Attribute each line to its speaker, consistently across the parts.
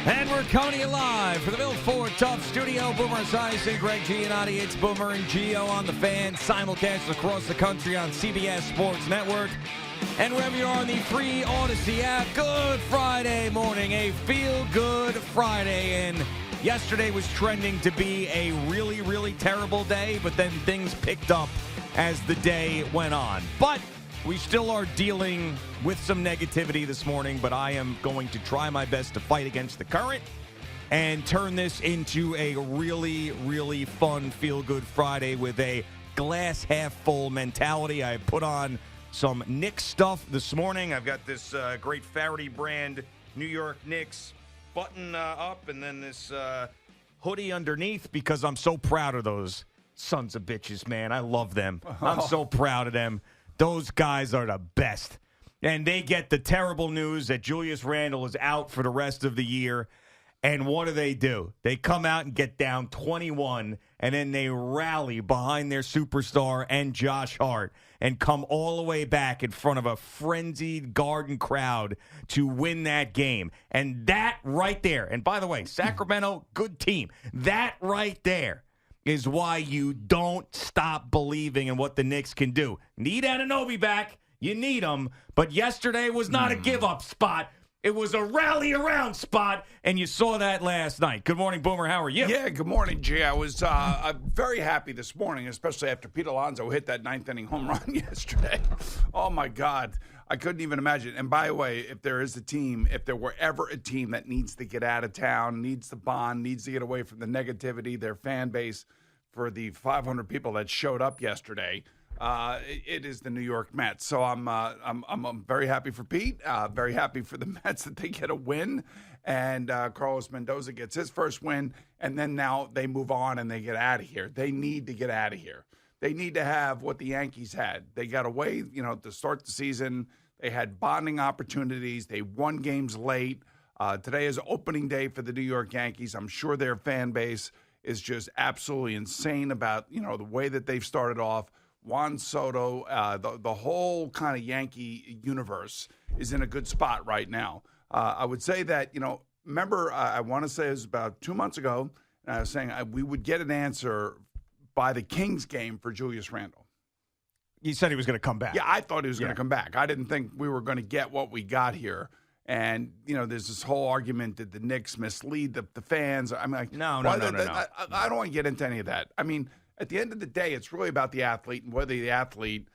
Speaker 1: And we're coming to you live from the Bill Ford Tough Studio. Boomer Esiason, Greg Giannotti. It's Boomer and Gio on the Fan. Simulcast across the country on CBS Sports Network. And wherever you are on the free Odyssey app, good Friday morning. A feel-good Friday. And yesterday was trending to be a really, really terrible day. But then things picked up as the day went on. But we still are dealing with some negativity this morning, but I am going to try my best to fight against the current and turn this into a really, really fun, feel-good Friday with a glass-half-full mentality. I put on some Knicks stuff this morning. I've got this great Faraday brand New York Knicks button up and then this hoodie underneath because I'm so proud of those sons of bitches, man. I love them. I'm so proud of them. Those guys are the best. And they get the terrible news that Julius Randle is out for the rest of the year. And what do? They come out and get down 21, and then they rally behind their superstar and Josh Hart and come all the way back in front of a frenzied Garden crowd to win that game. And that right there, and by the way, Sacramento, good team. That right there is why you don't stop believing in what the Knicks can do. Need Anunoby back. You need him. But yesterday was not a give-up spot. It was a rally-around spot, and you saw that last night. Good morning, Boomer. How are you?
Speaker 2: Yeah, good morning, G. I was very happy this morning, especially after Pete Alonso hit that ninth-inning home run yesterday. Oh, my God. I couldn't even imagine. And by the way, if there were ever a team that needs to get out of town, needs to bond, needs to get away from the negativity, their fan base, for the 500 people that showed up yesterday, it is the New York Mets. So I'm very happy for Pete, very happy for the Mets that they get a win, and Carlos Mendoza gets his first win, and then now they move on and they get out of here. They need to get out of here. They need to have what the Yankees had. They got away, to start the season. They had bonding opportunities. They won games late. Today is opening day for the New York Yankees. I'm sure their fan base is just absolutely insane about, the way that they've started off. Juan Soto, the whole kind of Yankee universe is in a good spot right now. I would say that, remember, I want to say it was about 2 months ago, and I was saying we would get an answer by the Kings game for Julius Randle.
Speaker 1: You said he was going to come back.
Speaker 2: Yeah, I thought he was going to come back. I didn't think we were going to get what we got here. And, there's this whole argument that the Knicks mislead the fans. I'm like,
Speaker 1: no.
Speaker 2: I don't want to get into any of that. I mean, at the end of the day, it's really about the athlete and whether the athlete,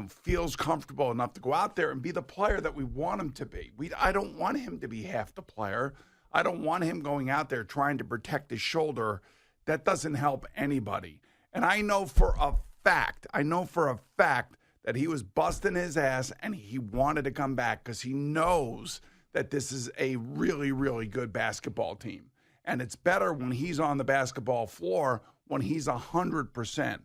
Speaker 2: feels comfortable enough to go out there and be the player that we want him to be. I don't want him to be half the player. I don't want him going out there trying to protect his shoulder. That doesn't help anybody. And I know for a fact that he was busting his ass and he wanted to come back because he knows that this is a really, really good basketball team. And it's better when he's on the basketball floor when he's 100%.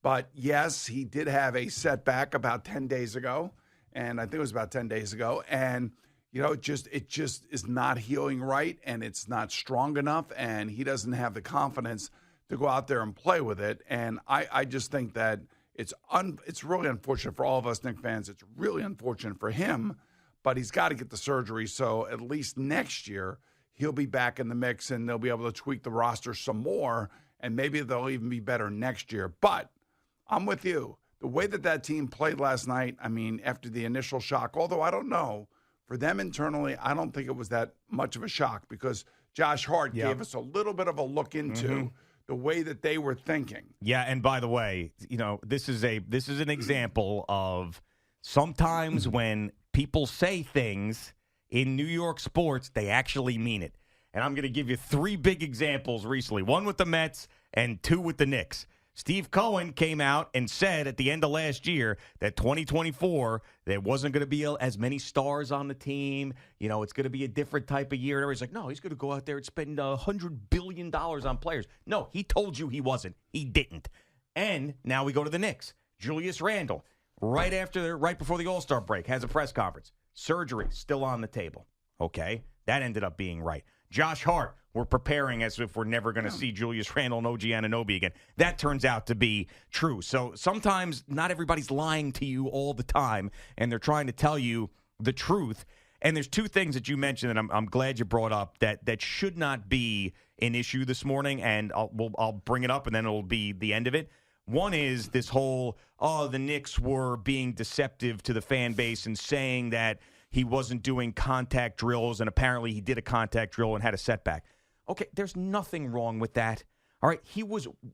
Speaker 2: But, yes, he did have a setback about 10 days ago, and I think it was about 10 days ago. And, it just is not healing right, and it's not strong enough, and he doesn't have the confidence to go out there and play with it. And I just think that it's really unfortunate for all of us Knicks fans. It's really unfortunate for him, but he's got to get the surgery. So at least next year he'll be back in the mix and they'll be able to tweak the roster some more, and maybe they'll even be better next year. But I'm with you. The way that team played last night, I mean, after the initial shock, although I don't know, for them internally, I don't think it was that much of a shock because Josh Hart gave us a little bit of a look into the way that they were thinking.
Speaker 1: Yeah, and by the way, this is an example of sometimes when people say things in New York sports, they actually mean it. And I'm going to give you 3 big examples recently, 1 with the Mets and 2 with the Knicks. Steve Cohen came out and said at the end of last year that 2024, there wasn't going to be as many stars on the team. It's going to be a different type of year. And everybody's like, no, he's going to go out there and spend $100 billion on players. No, he told you he wasn't. He didn't. And now we go to the Knicks. Julius Randle, right before the All-Star break, has a press conference. Surgery, still on the table. Okay, that ended up being right. Josh Hart, we're preparing as if we're never going to see Julius Randle and OG Anunoby again. That turns out to be true. So sometimes not everybody's lying to you all the time, and they're trying to tell you the truth. And there's two things that you mentioned that I'm glad you brought up that should not be an issue this morning, and I'll bring it up, and then it'll be the end of it. One is this whole, the Knicks were being deceptive to the fan base and saying that he wasn't doing contact drills, and apparently he did a contact drill and had a setback. Okay, there's nothing wrong with that. All right,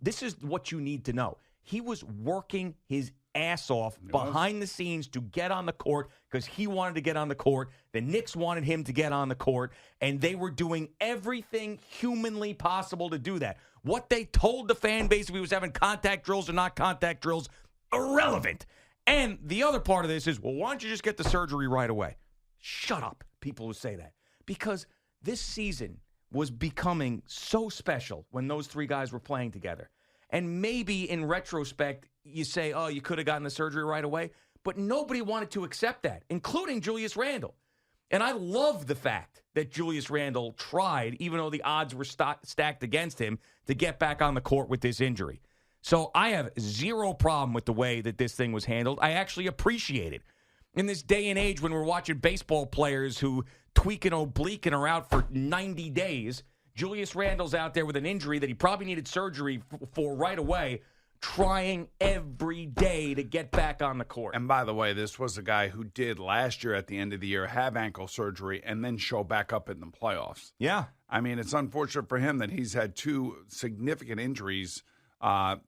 Speaker 1: this is what you need to know. He was working his ass off behind the scenes to get on the court because he wanted to get on the court. The Knicks wanted him to get on the court, and they were doing everything humanly possible to do that. What they told the fan base, if he was having contact drills or not contact drills, irrelevant. And the other part of this is, well, why don't you just get the surgery right away? Shut up, people who say that. Because this season was becoming so special when those three guys were playing together. And maybe in retrospect, you say, oh, you could have gotten the surgery right away. But nobody wanted to accept that, including Julius Randle. And I love the fact that Julius Randle tried, even though the odds were stacked against him, to get back on the court with this injury. So I have zero problem with the way that this thing was handled. I actually appreciate it. In this day and age when we're watching baseball players who tweak an oblique and are out for 90 days, Julius Randle's out there with an injury that he probably needed surgery for right away, trying every day to get back on the court.
Speaker 2: And by the way, this was a guy who did last year at the end of the year have ankle surgery and then show back up in the playoffs.
Speaker 1: Yeah.
Speaker 2: I mean, it's unfortunate for him that he's had two significant injuries, for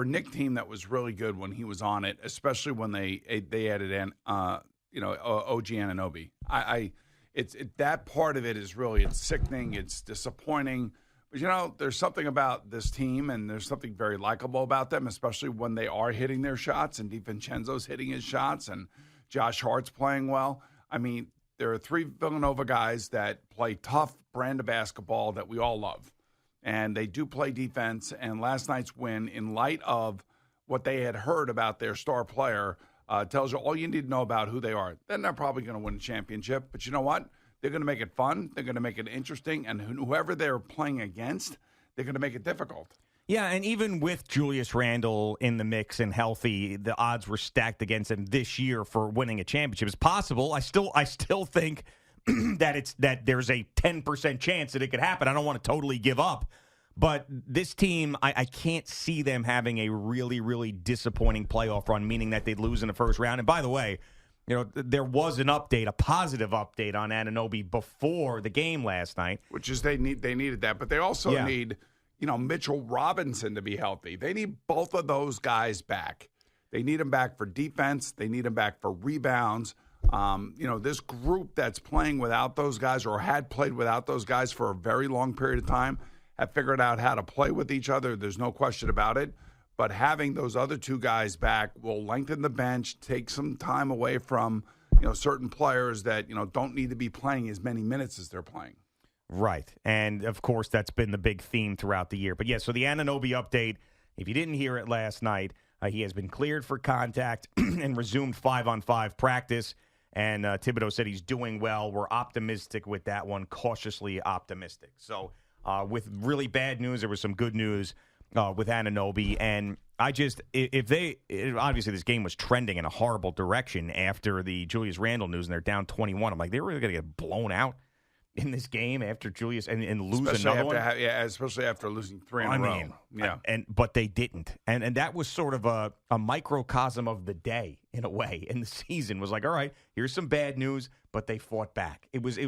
Speaker 2: a Knick team that was really good when he was on it, especially when they added in, OG Anunoby. That part of it is really, it's sickening, it's disappointing. But, there's something about this team, and there's something very likable about them, especially when they are hitting their shots, and DiVincenzo's hitting his shots, and Josh Hart's playing well. I mean, there are three Villanova guys that play tough brand of basketball that we all love. And they do play defense, and last night's win, in light of what they had heard about their star player, tells you all you need to know about who they are. Then they're probably going to win a championship. But you know what? They're going to make it fun. They're going to make it interesting. And whoever they're playing against, they're going to make it difficult.
Speaker 1: Yeah, and even with Julius Randle in the mix and healthy, the odds were stacked against him this year for winning a championship. It's possible. I still think that there's a 10% chance that it could happen. I don't want to totally give up. But this team, I can't see them having a really, really disappointing playoff run, meaning that they'd lose in the first round. And by the way, there was an update, a positive update on Anunoby before the game last night.
Speaker 2: Which is they needed that. But they also need, Mitchell Robinson to be healthy. They need both of those guys back. They need them back for defense. They need them back for rebounds. This group that's playing without those guys or had played without those guys for a very long period of time have figured out how to play with each other. There's no question about it. But having those other two guys back will lengthen the bench, take some time away from, certain players that, don't need to be playing as many minutes as they're playing.
Speaker 1: Right. And, of course, that's been the big theme throughout the year. But, so the Anunoby update, if you didn't hear it last night, he has been cleared for contact and resumed 5-on-5 practice. And Thibodeau said he's doing well. We're optimistic with that one, cautiously optimistic. So, with really bad news, there was some good news with Anunoby. And obviously this game was trending in a horrible direction after the Julius Randle news, and they're down 21. I'm like, they're really going to get blown out in this game after Julius and lose another one?
Speaker 2: Especially after losing three in a row.
Speaker 1: But they didn't. And that was sort of a microcosm of the day, in a way, in the season. Was like, all right, here's some bad news, but they fought back. It was a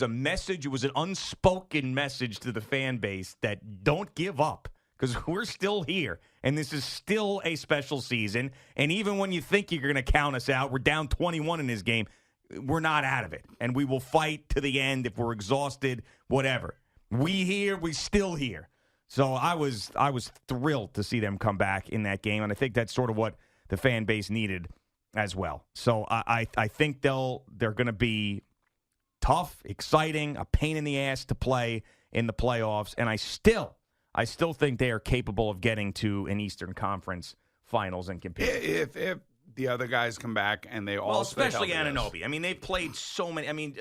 Speaker 1: message. It was an unspoken message to the fan base that don't give up, because we're still here, and this is still a special season. And even when you think you're going to count us out, we're down 21 in this game. We're not out of it, and we will fight to the end if we're exhausted, whatever. We still here. So I was thrilled to see them come back in that game, and I think that's sort of what the fan base needed as well. So I think they're going to be tough, exciting, a pain in the ass to play in the playoffs, and I still think they are capable of getting to an Eastern Conference Finals and competing.
Speaker 2: If the other guys come back and they all
Speaker 1: especially Anunoby. I mean, they've played so many. I mean,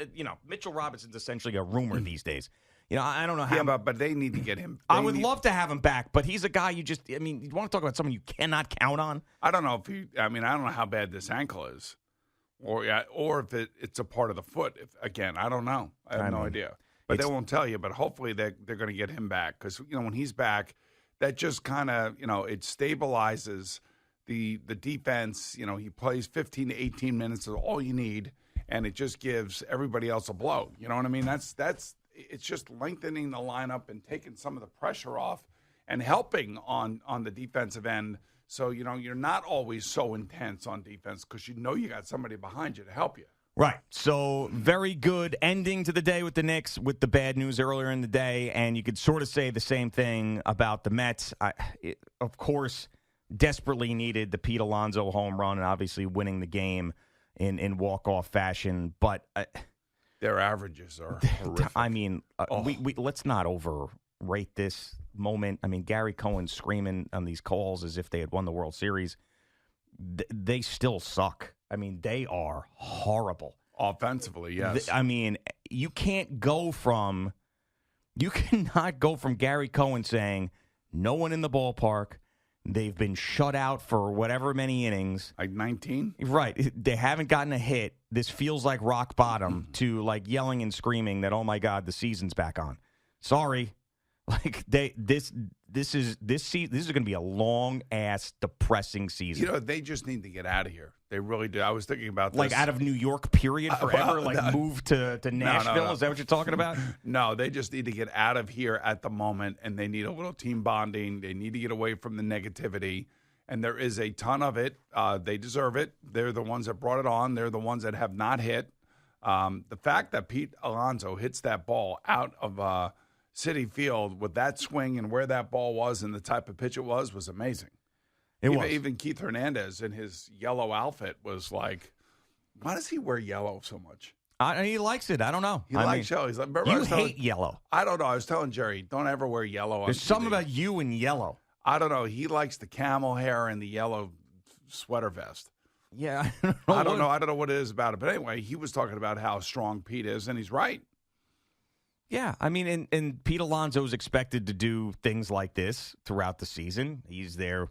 Speaker 1: Mitchell Robinson's essentially a rumor these days. I don't know how.
Speaker 2: Yeah, but they need to get him.
Speaker 1: I would love to have him back, but he's a guy you want to talk about someone you cannot count on?
Speaker 2: I don't know I don't know how bad this ankle is. or if it's a part of the foot. Again, I don't know. I have no idea. But they won't tell you. But hopefully they're going to get him back because when he's back, that just kind of it stabilizes the defense. He plays 15 to 18 minutes is all you need, and it just gives everybody else a blow. You know what I mean? It's just lengthening the lineup and taking some of the pressure off and helping on the defensive end. So, you're not always so intense on defense because you got somebody behind you to help you.
Speaker 1: Right. So, very good ending to the day with the Knicks with the bad news earlier in the day. And you could sort of say the same thing about the Mets. Of course, desperately needed the Pete Alonso home run and obviously winning the game in walk-off fashion. But
Speaker 2: their averages are horrific.
Speaker 1: I mean, we let's not overrate this moment. I mean, Gary Cohen screaming on these calls as if they had won the World Series. They still suck. I mean, they are horrible.
Speaker 2: Offensively, yes.
Speaker 1: I mean, you cannot go from Gary Cohen saying, no one in the ballpark, they've been shut out for whatever many innings.
Speaker 2: Like 19?
Speaker 1: Right. They haven't gotten a hit. This feels like rock bottom to like yelling and screaming that, oh my God, the season's back on. Sorry. Like this is going to be a long ass depressing season.
Speaker 2: They just need to get out of here. They really do. I was thinking about this.
Speaker 1: Like out of New York, period, forever. Move to Nashville. No. Is that what you're talking about?
Speaker 2: No, they just need to get out of here at the moment, and they need a little team bonding. They need to get away from the negativity, and there is a ton of it. They deserve it. They're the ones that brought it on. They're the ones that have not hit. The fact that Pete Alonso hits that ball out of Citi Field with that swing and where that ball was and the type of pitch it was amazing. Even Keith Hernandez in his yellow outfit was like, why does he wear yellow so much?
Speaker 1: He likes it. I don't know.
Speaker 2: He likes yellow. He's like,
Speaker 1: you hate yellow.
Speaker 2: I don't know. I was telling Jerry, don't ever wear yellow on
Speaker 1: There's
Speaker 2: TV.
Speaker 1: something about you and yellow.
Speaker 2: I don't know. He likes the camel hair and the yellow sweater vest.
Speaker 1: Yeah.
Speaker 2: I don't know. I don't know what it is about it. But anyway, he was talking about how strong Pete is, and he's right.
Speaker 1: Yeah, I mean, and Pete Alonso is expected to do things like this throughout the season. He's their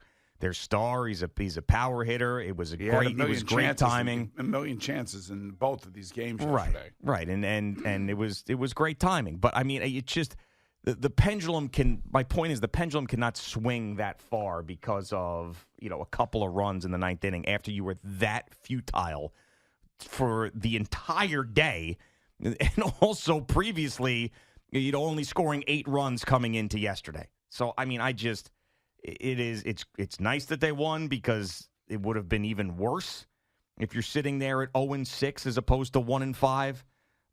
Speaker 1: star. He's a power hitter. It was great timing.
Speaker 2: A million chances in both of these games yesterday.
Speaker 1: Right, and it was great timing. But I mean, it's just the pendulum can. My point is, the pendulum cannot swing that far because of a couple of runs in the ninth inning after you were that futile for the entire day. And also previously, only scoring 8 runs coming into yesterday. So, I mean, it's nice that they won because it would have been even worse if you're sitting there at 0-6 as opposed to 1-5.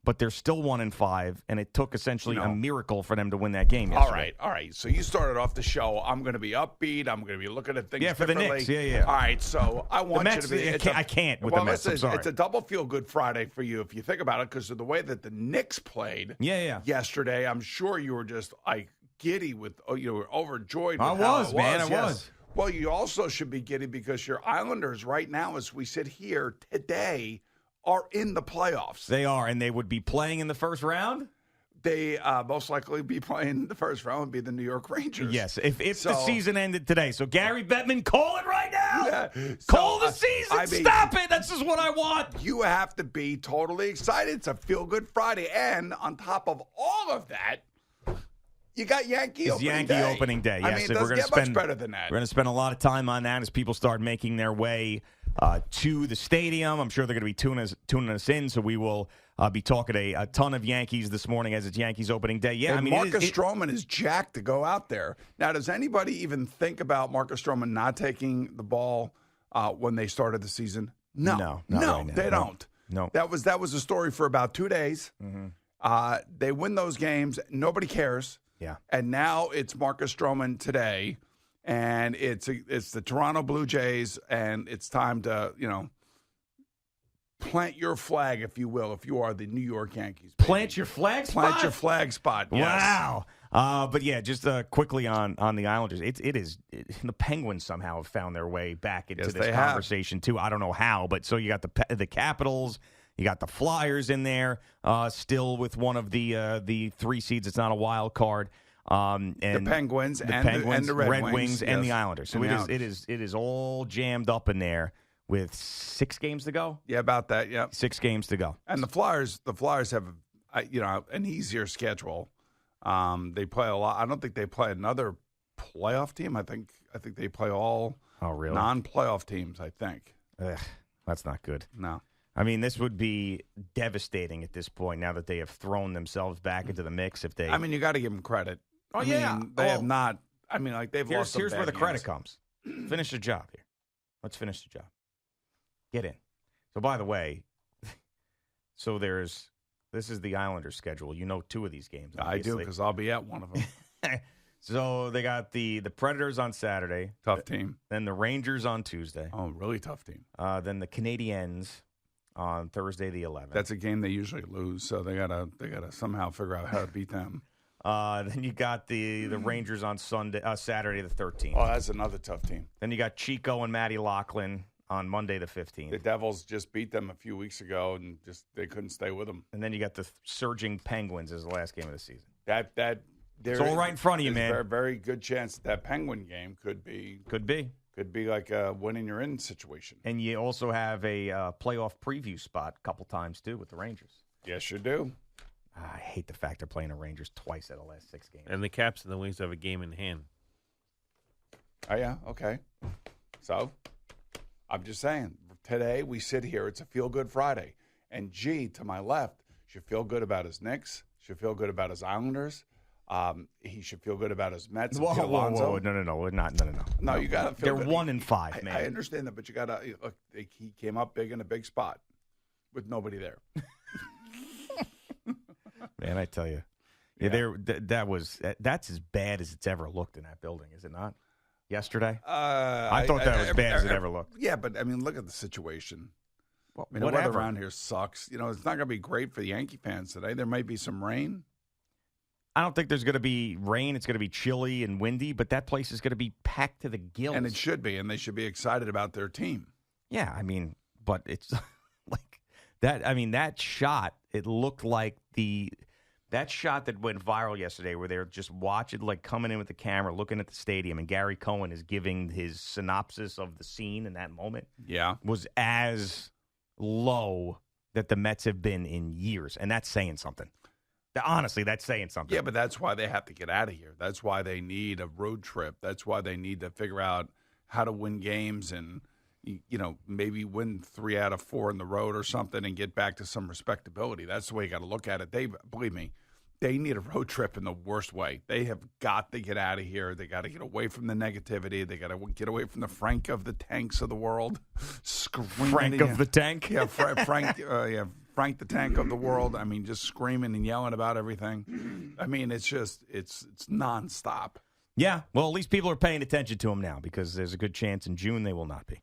Speaker 1: But they're still 1-5, and it took essentially a miracle for them to win that game yesterday.
Speaker 2: All right. So you started off the show. I'm going to be upbeat. I'm going to be looking at things
Speaker 1: for the
Speaker 2: differently.
Speaker 1: Knicks. Yeah.
Speaker 2: All right. So I want
Speaker 1: Mets,
Speaker 2: you to be.
Speaker 1: I can't with the Mets. I'm sorry.
Speaker 2: It's a double feel-good Friday for you if you think about it because of the way that the Knicks played yesterday. I'm sure you were just like giddy you were overjoyed.
Speaker 1: I was.
Speaker 2: Well, you also should be giddy because your Islanders right now, as we sit here today, are in the playoffs.
Speaker 1: They are, and they would be playing in the first round?
Speaker 2: They most likely be playing in the first round would be the New York Rangers.
Speaker 1: Yes, if the season ended today. So, Gary Bettman, call it right now.
Speaker 2: Yeah.
Speaker 1: Call the season. Stop it. That's just what I want.
Speaker 2: You have to be totally excited. It's a feel-good Friday. And on top of all of that, you got Yankee opening day.
Speaker 1: Yes,
Speaker 2: I mean, it doesn't get much better than that.
Speaker 1: We're going to spend a lot of time on that as people start making their way to the stadium. I'm sure they're going to be tuning us in, so we will be talking a ton of Yankees this morning as it's Yankees opening day. Yeah,
Speaker 2: and I mean, Marcus Stroman is jacked to go out there. Now, does anybody even think about Marcus Stroman not taking the ball when they started the season? No, they don't.
Speaker 1: No,
Speaker 2: that was the story for about 2 days. Mm-hmm. They win those games. Nobody cares.
Speaker 1: Yeah,
Speaker 2: and now it's Marcus Stroman today. And it's the Toronto Blue Jays, and it's time to, plant your flag, if you will, if you are the New York Yankees. Baby.
Speaker 1: Plant your flag spot?
Speaker 2: Plant your flag spot, yes.
Speaker 1: Wow. But, yeah, just quickly on the Islanders, the Penguins somehow have found their way back into this conversation, too. I don't know how, but so you got the Capitals, you got the Flyers in there, still with one of the 3 seeds. It's not a wild card. And
Speaker 2: the Penguins and the
Speaker 1: Red Wings
Speaker 2: yes.
Speaker 1: and the Islanders. So it is all jammed up in there with 6 games to go.
Speaker 2: Yeah, about that. Yeah,
Speaker 1: 6 games to go.
Speaker 2: And the Flyers have an easier schedule. They play a lot. I don't think they play another playoff team. I think they play all non-playoff teams. I think.
Speaker 1: Ugh, that's not good.
Speaker 2: No.
Speaker 1: I mean, this would be devastating at this point now that they have thrown themselves back into the mix. If they,
Speaker 2: I mean, you got to give them credit.
Speaker 1: Oh,
Speaker 2: they have not. I mean, like they've lost.
Speaker 1: Here's where the credit
Speaker 2: games.
Speaker 1: comes. Finish the job here. Let's finish the job. Get in. So, by the way, this is the Islanders' schedule. You know 2 of these games. Obviously.
Speaker 2: I do because I'll be at one of them.
Speaker 1: So they got the Predators on Saturday.
Speaker 2: Tough team.
Speaker 1: Then the Rangers on Tuesday.
Speaker 2: Oh, really tough team.
Speaker 1: Then the Canadiens on Thursday the 11th.
Speaker 2: That's a game they usually lose, so they gotta somehow figure out how to beat them.
Speaker 1: Then you got the Rangers on Saturday the 13th.
Speaker 2: Oh, that's another tough team.
Speaker 1: Then you got Chico and Matty Loughlin on Monday the 15th.
Speaker 2: The Devils just beat them a few weeks ago, and they couldn't stay with them.
Speaker 1: And then you got the surging Penguins as the last game of the season.
Speaker 2: It's
Speaker 1: all right in front of you, man.
Speaker 2: There's a very good chance that Penguin game could be like a winning you're in situation.
Speaker 1: And you also have a playoff preview spot a couple times too with the Rangers.
Speaker 2: Yes, you do.
Speaker 1: I hate the fact they're playing the Rangers twice out of the last 6 games.
Speaker 3: And the Caps and the Wings have a game in hand.
Speaker 2: Oh yeah, okay. So I'm just saying, today we sit here. It's a feel-good Friday, and G to my left should feel good about his Knicks. Should feel good about his Islanders. He should feel good about his Mets.
Speaker 1: Whoa, no,
Speaker 2: No, you got to feel
Speaker 1: They're
Speaker 2: good.
Speaker 1: 1-5, man.
Speaker 2: I understand that, but you got to look. He came up big in a big spot with nobody there.
Speaker 1: Man, I tell you, that's as bad as it's ever looked in that building, is it not? Yesterday, I thought that was bad as it ever looked.
Speaker 2: Yeah, but I mean, look at the situation.
Speaker 1: Well,
Speaker 2: I mean, the weather around here sucks. You know, it's not going to be great for the Yankee fans today. There might be some rain.
Speaker 1: I don't think there's going to be rain. It's going to be chilly and windy, but that place is going to be packed to the gills.
Speaker 2: And it should be, and they should be excited about their team.
Speaker 1: Yeah, I mean, but it's like that. I mean, that shot, it looked like that shot that went viral yesterday where they're just watching, like coming in with the camera, looking at the stadium, and Gary Cohen is giving his synopsis of the scene in that moment.
Speaker 2: Yeah.
Speaker 1: Was as low that the Mets have been in years, and that's saying something. Honestly, that's saying something.
Speaker 2: Yeah, but that's why they have to get out of here. That's why they need a road trip. That's why they need to figure out how to win games and, you know, maybe win 3 out of 4 in the road or something and get back to some respectability. That's the way you got to look at it. Believe me, they need a road trip in the worst way. They have got to get out of here. They got to get away from the negativity. They got to get away from the Frank of the Tanks of the world.
Speaker 1: Frank of the Tank?
Speaker 2: Yeah, Frank the Tank of the world. I mean, just screaming and yelling about everything. I mean, it's nonstop.
Speaker 1: Yeah, well, at least people are paying attention to him now because there's a good chance in June they will not be.